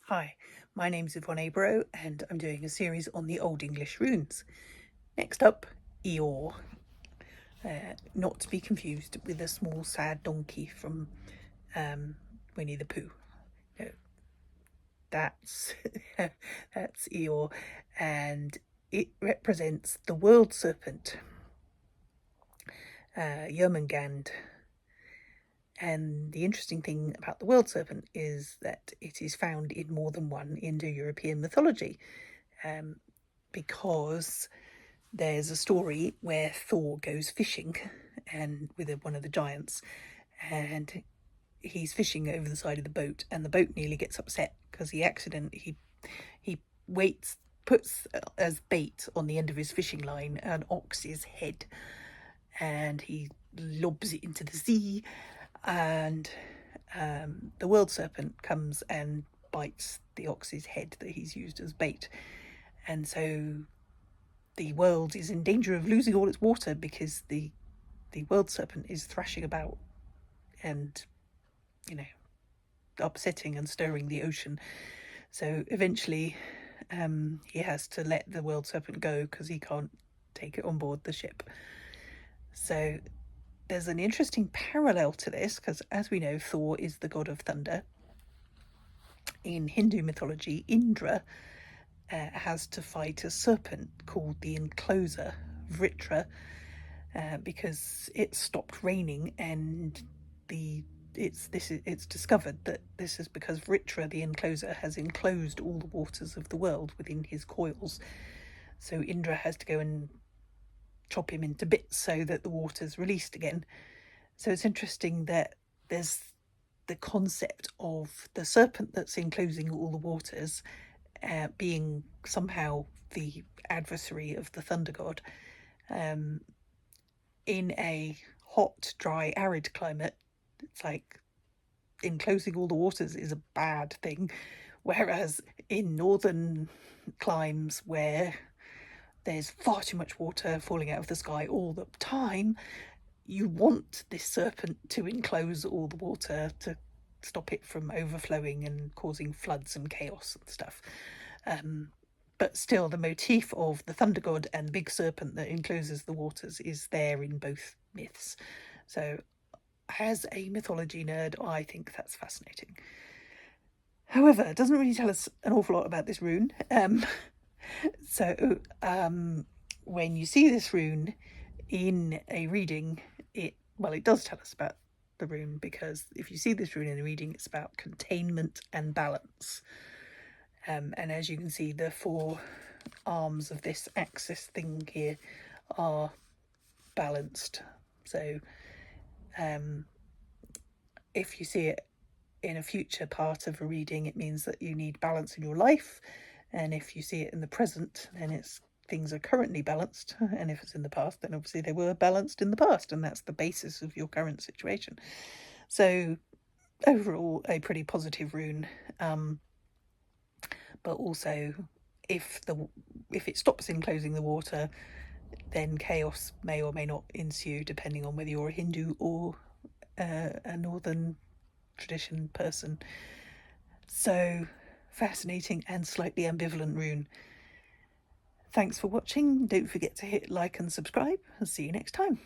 Hi, my name's Yvonne and I'm doing a series on the Old English runes. Next up, IOR. Not to be confused with a small sad donkey from Winnie the Pooh. No, that's that's IOR, and it represents the world serpent, Jörmungand. And the interesting thing about the world serpent is that it is found in more than one Indo-European mythology, because there's a story where Thor goes fishing and with one of the giants, and he's fishing over the side of the boat, and the boat nearly gets upset because he puts as bait on the end of his fishing line an ox's head, and he lobs it into the sea, and the world serpent comes and bites the ox's head that he's used as bait, and so the world is in danger of losing all its water because the world serpent is thrashing about and, upsetting and stirring the ocean. So eventually he has to let the world serpent go because he can't take it on board the ship. So there's an interesting parallel to this because, as we know, Thor is the god of thunder. In Hindu mythology, Indra has to fight a serpent called the encloser, wætre, because it stopped raining, and it's discovered that this is because wætre, the encloser, has enclosed all the waters of the world within his coils. So Indra has to go and chop him into bits so that the water's released again. So it's interesting that there's the concept of the serpent that's enclosing all the waters being somehow the adversary of the thunder god. In a hot, dry, arid climate, it's like enclosing all the waters is a bad thing, whereas in northern climes where there's far too much water falling out of the sky all the time, you want this serpent to enclose all the water to stop it from overflowing and causing floods and chaos and stuff. But still, the motif of the thunder god and the big serpent that encloses the waters is there in both myths. So as a mythology nerd, I think that's fascinating. However, it doesn't really tell us an awful lot about this rune. So when you see this rune in a reading, it does tell us about the rune, because if you see this rune in a reading, it's about containment and balance. And as you can see, the four arms of this axis thing here are balanced. So if you see it in a future part of a reading, it means that you need balance in your life. And if you see it in the present, then things are currently balanced. And if it's in the past, then obviously they were balanced in the past, and that's the basis of your current situation. So overall, a pretty positive rune. But also, if it stops enclosing the water, then chaos may or may not ensue, depending on whether you're a Hindu or a northern tradition person. So fascinating and slightly ambivalent rune. Thanks for watching. Don't forget to hit like and subscribe. I'll see you next time.